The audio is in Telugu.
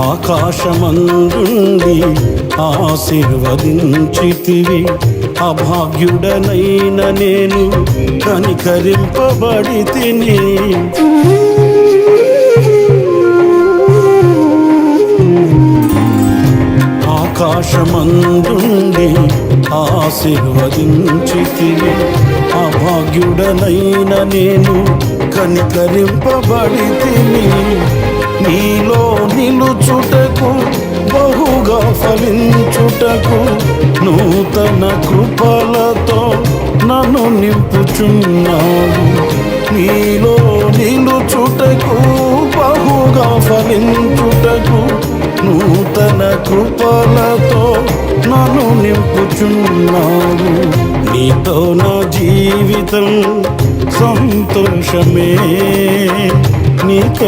ఆకాశమందుండి ఆశీర్వదించితివి, అభాగ్యుడనైన నేను కనికరింపబడితిని. ఆకాశమందుండి ఆశీర్వదించితివి, అభాగ్యుడనైన నేను కనికరింపబడితిని. నీలో నిలుచుటకు బహుగా ఫలించుటకు నూతన కృపలతో నన్ను నింపుచున్నావు. నీలో నిలుచుటకు బహుగా ఫలించుటకు నూతన కృపలతో నన్ను నింపుచున్నావు. నీతో నా జీవితం సంతోషమే, నీతో